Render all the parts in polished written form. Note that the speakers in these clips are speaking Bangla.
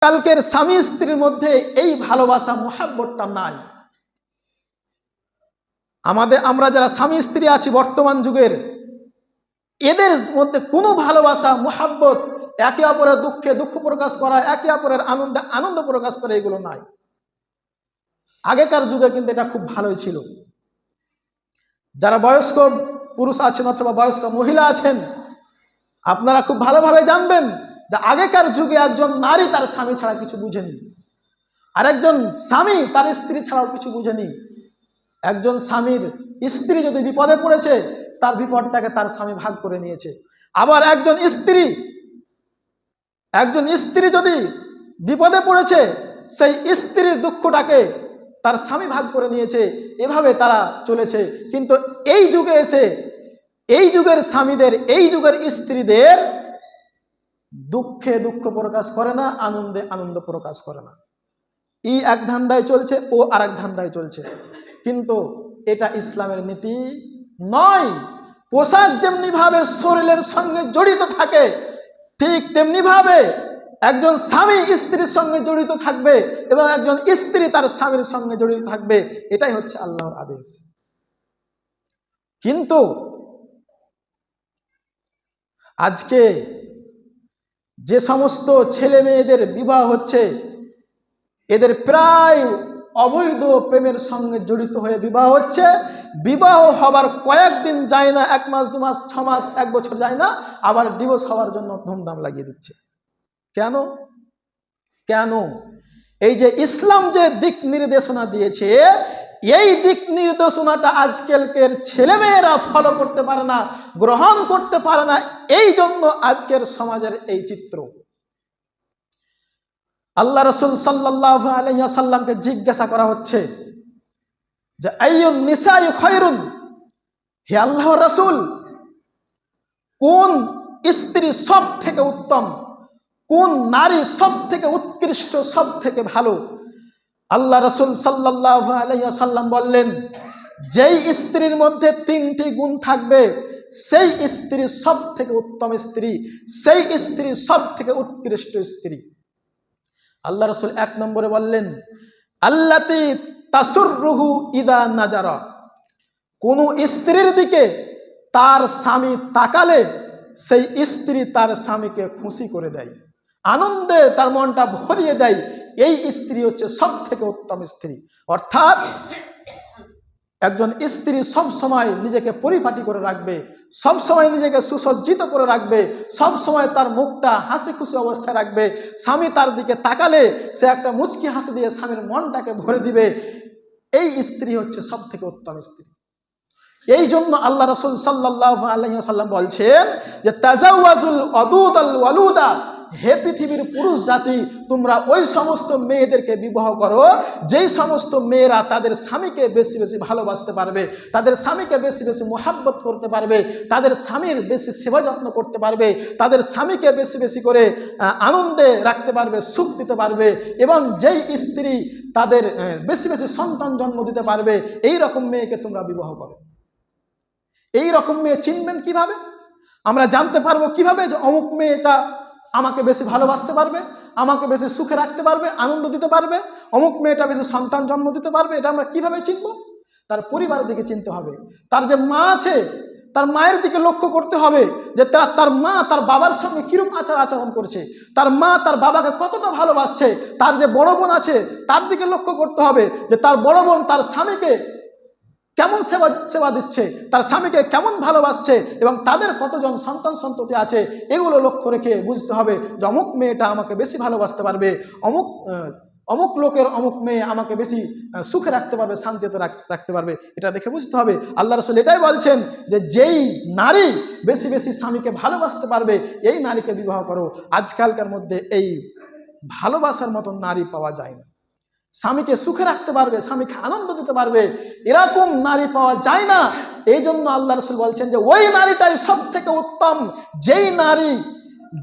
কালকের স্বামী স্ত্রীর মধ্যে এই ভালোবাসা মোহাব্বতটা নাই। আমরা যারা স্বামী স্ত্রী আছি বর্তমান যুগের, এদের মধ্যে কোনো ভালোবাসা মোহাব্বত, একে অপরের দুঃখে দুঃখ প্রকাশ করা, একে অপরের আনন্দে আনন্দ প্রকাশ করা, এগুলো নাই। আগেকার যুগে কিন্তু এটা খুব ভালোই ছিল। যারা বয়স্ক পুরুষ আছেন অথবা বয়স্ক মহিলা আছেন, আপনারা খুব ভালোভাবে জানবেন যে আগেকার যুগে একজন নারী তার স্বামী ছাড়া কিছু বুঝেনি, আর একজন স্বামী তার স্ত্রী ছাড়াও কিছু বুঝেনি। একজন স্বামীর স্ত্রী যদি বিপদে পড়েছে, তার বিপদটাকে তার স্বামী ভাগ করে নিয়েছে। আবার একজন স্ত্রী যদি বিপদে পড়েছে, সেই স্ত্রীর দুঃখটাকে তার স্বামী ভাগ করে নিয়েছে। এভাবে তারা চলেছে। কিন্তু এই যুগে এসে এই যুগের স্বামীদের, এই যুগের স্ত্রীদের দুঃখে দুঃখ প্রকাশ করে না, আনন্দে আনন্দ প্রকাশ করে না। এক ধান্দায় চলছে, ও আর এক ধান্দায় চলছে। কিন্তু এটা ইসলামের নীতি নয়। পোশাক যেমনি ভাবে শরীরের সঙ্গে জড়িত থাকে, ঠিক তেমনি ভাবে একজন স্বামী স্ত্রীর সঙ্গে জড়িত থাকবে এবং একজন স্ত্রী তার স্বামীর সঙ্গে জড়িত থাকবে। এটাই হচ্ছে আল্লাহর আদেশ। কিন্তু আজকে যে সমস্ত ছেলে মেয়েদের বিবাহ হচ্ছে, এদের প্রায় অবৈধ প্রেমের সঙ্গে জড়িত হয়ে বিবাহ হচ্ছে। বিবাহ হবার কয়েকদিন যায় না, 1 মাস 2 মাস 6 মাস 1 বছর যায় না, আবার ডিভোর্স হওয়ার জন্য ধুমধাম লাগিয়ে দিচ্ছে। কেন? এই যে ইসলাম যে দিক নির্দেশনা দিয়েছে, এই দিক নির্দেশনাটা আজকালকের ছেলেমেয়েরা ফলো করতে পারে না, গ্রহণ করতে পারে না। এই জন্য আজকের সমাজের এই চিত্র। আল্লাহ রাসূল সাল্লাল্লাহু আলাইহি ওয়াসাল্লামকে জিজ্ঞাসা করা হচ্ছে যে আইয়ুন নিসাই খায়রুন, হে আল্লাহর রাসূল, কোন স্ত্রী সব থেকে উত্তম, কোন নারী সব থেকে উৎকৃষ্ট, সব থেকে ভালো? আল্লাহ রাসূল সাল্লাল্লাহু আলাইহি ওয়াসাল্লাম বললেন, যেই স্ত্রীর মধ্যে 3টি গুণ থাকবে, সেই স্ত্রী সব থেকে উত্তম স্ত্রী, সেই স্ত্রী সব থেকে উৎকৃষ্ট স্ত্রী। আল্লাহ রাসূল 1 নম্বরে বললেন, আল্লাতী তাসুররুহু ইদা নাজারা, কোন স্ত্রীর দিকে তার স্বামী তাকালে সেই স্ত্রী তার স্বামীকে খুশি করে দেয়, আনন্দে তার মনটা ভরিয়ে দেয়। এই স্ত্রী হচ্ছে সব থেকে উত্তম স্ত্রী। অর্থাৎ একজন স্ত্রী সব সময় নিজেকে পরিপাটি করে রাখবে, সব সময় নিজেকে সুসজ্জিত করে রাখবে, সব সময় তার মুখটা হাসি খুশি অবস্থায় রাখবে। স্বামী তার দিকে তাকালে সে একটা মুচকি হাসি দিয়ে স্বামীর মনটাকে ভরে দিবে। এই স্ত্রী হচ্ছে সব থেকে উত্তম স্ত্রী। এই জন্য আল্লাহ রাসূল সাল্লাল্লাহু আলাইহি ওয়াসাল্লাম বলছেন যে তাজাওয়াজুল ওয়াদুদাল ওয়ালুদা, হে পৃথিবীর পুরুষ জাতি, তোমরা ওই সমস্ত মেয়েদেরকে বিবাহ করো যেই সমস্ত মেয়েরা তাদের স্বামীকে বেশি বেশি ভালোবাসতে পারবে, তাদের স্বামীকে বেশি বেশি মোহাব্বত করতে পারবে, তাদের স্বামীর বেশি সেবা যত্ন করতে পারবে, তাদের স্বামীকে বেশি বেশি করে আনন্দে রাখতে পারবে, সুখ দিতে পারবে, এবং যেই স্ত্রী তাদের বেশি বেশি সন্তান জন্ম দিতে পারবে, এই রকম মেয়েকে তোমরা বিবাহ করো। এই রকম মেয়ে চিনবেন কিভাবে? আমরা জানতে পারবো কিভাবে যে অমুক মেয়েটা আমাকে বেশি ভালোবাসতে পারবে, আমাকে বেশি সুখে রাখতে পারবে, আনন্দ দিতে পারবে, অমুক মেয়েটা বেশি সন্তান জন্ম দিতে পারবে? এটা আমরা কিভাবে চিনব? তার পরিবারের দিকে চিনতে হবে। তার যে মা আছে, তার মায়ের দিকে লক্ষ্য করতে হবে যে তার মা তার বাবার সঙ্গে কিরূপ আচরণ করছে, তার মা তার বাবাকে কতটা ভালোবাসছে। তার যে বড় বোন আছে, তার দিকে লক্ষ্য করতে হবে যে তার বড় বোন তার স্বামীকে কেমন সেবা দিচ্ছে, তার স্বামীকে কেমন ভালোবাসছে, এবং তাদের কতজন সন্তান সন্ততি আছে। এগুলো লক্ষ্য রেখে বুঝতে হবে যে অমুক মেয়েটা আমাকে বেশি ভালোবাসতে পারবে, অমুক লোকের অমুক মেয়ে আমাকে বেশি সুখে রাখতে পারবে, শান্তিতে রাখতে পারবে। এটা দেখে বুঝতে হবে। আল্লাহ রাসূল এটাই বলছেন যে যেই নারী বেশি বেশি স্বামীকে ভালোবাসতে পারবে, এই নারীকে বিবাহ করো। আজকালকার মধ্যে এই ভালোবাসার মতন নারী পাওয়া যায় না। স্বামীকে সুখে রাখতে পারবে, স্বামীকে আনন্দ দিতে পারবে, এরকম নারী পাওয়া যায় না। এই জন্য আল্লাহ রাসূল বলছেন যে ওই নারীটাই সব থেকে উত্তম,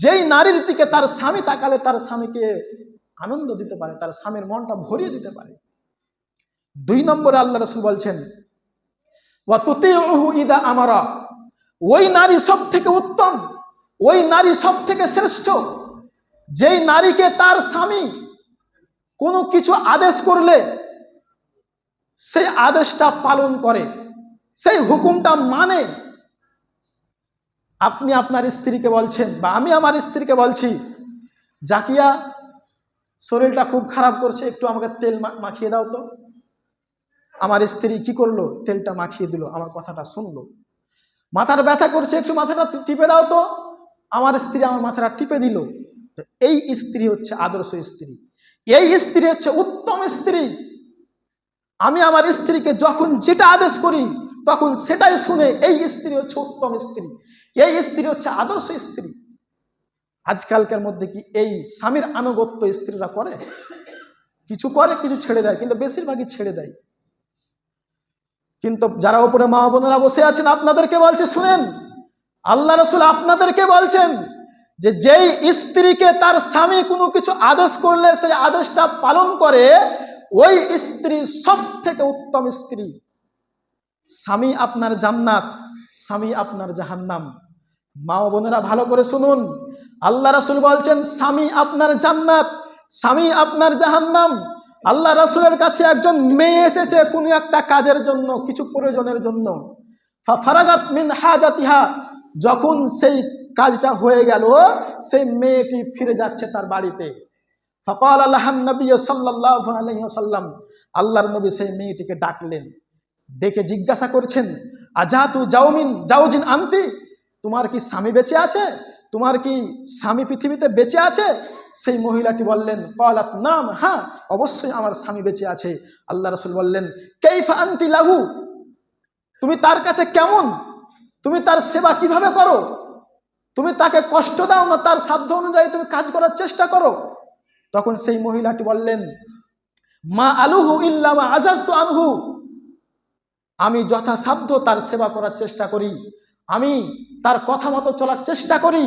যেই নারীর দিকে তার স্বামী তাকালে তার স্বামীকে আনন্দ দিতে পারে, তার স্বামীর মনটা ভরিয়ে দিতে পারে। 2 নম্বরে আল্লাহ রাসূল বলছেন ওয়া তুতিউহু ইদা আমারা, ওই নারী সব থেকে উত্তম, ওই নারী সব থেকে শ্রেষ্ঠ যেই নারীকে তার স্বামী কোনো কিছু আদেশ করলে সেই আদেশটা পালন করে, সেই হুকুমটা মানে। আপনি আপনার স্ত্রীকে বলছেন বা আমি আমার স্ত্রীকে বলছি, জাকিয়া শরীরটা খুব খারাপ করছে, একটু আমাকে তেল মাখিয়ে দাও তো। আমার স্ত্রী কি করলো? তেলটা মাখিয়ে দিল, আমার কথাটা শুনলো। মাথার ব্যথা করছে, একটু মাথাটা টিপে দাও তো। আমার স্ত্রী আমার মাথাটা টিপে দিল। তো এই স্ত্রী হচ্ছে আদর্শ স্ত্রী, এই স্ত্রী হচ্ছে উত্তম স্ত্রী। আমি আমার স্ত্রীকে যখন যেটা আদেশ করি তখন সেটাই শুনে, এই স্ত্রী হচ্ছে উত্তম স্ত্রী, এই স্ত্রী হচ্ছে আদর্শ স্ত্রী। আজকালকার মধ্যে কি এই স্বামীর আনুগত্য স্ত্রীরা করে? কিছু করে, কিছু ছেড়ে দেয়, কিন্তু বেশিরভাগই ছেড়ে দেয়। কিন্তু যারা উপরে মা বোনেরা বসে আছেন, আপনাদেরকে বলছে শুনেন, আল্লাহ রাসূল আপনাদেরকে বলছেন যে যেই স্ত্রীকে তার স্বামী কোনো কিছু আদেশ করলে সেই আদেশটা পালন করে, ওই স্ত্রী সব থেকে উত্তম স্ত্রী। স্বামী আপনার জান্নাত, স্বামী আপনার জাহান্নাম। মা বোনেরা ভালো করে শুনুন, আল্লাহ রাসূল বলছেন স্বামী আপনার জান্নাত, স্বামী আপনার জাহান্নাম। আল্লাহ রাসূলের কাছে একজন মেয়ে এসেছে কোনো একটা কাজের জন্য, কিছু প্রয়োজনের জন্য। ফারাগাত মিন হাজাতিহা, যখন সেই কাজটা হয়ে গেল, সেই মেয়েটি ফিরে যাচ্ছে তার বাড়িতে। ফাকাল লাহান নবী সাল্লাল্লাহু আলাইহি ওয়াসাল্লাম, আল্লাহর নবী সেই মেয়েটিকে ডাকলেন, ডেকে জিজ্ঞাসা করছেন, আজাতু জাউজিন আনতি, তোমার কি স্বামী বেঁচে আছে? তোমার কি স্বামী পৃথিবীতে বেঁচে আছে? সেই মহিলাটি বললেন, ক্বালাত নাম, হ্যাঁ অবশ্যই আমার স্বামী বেঁচে আছে। আল্লাহ রাসূল বললেন, কাইফা আনতি লাহু, তুমি তার কাছে কেমন? তুমি তার সেবা কিভাবে করো? তুমি তাকে কষ্ট দাও না তার সাধ্য অনুযায়ী তুমি কাজ করার চেষ্টা করো? তখন সেই মহিলাটি বললেন, মা আলুহু ইল্লা মা আজাজতু আনহু, আমি যথাসাধ্য তার সেবা করার চেষ্টা করি, আমি তার কথা মতো চলার চেষ্টা করি,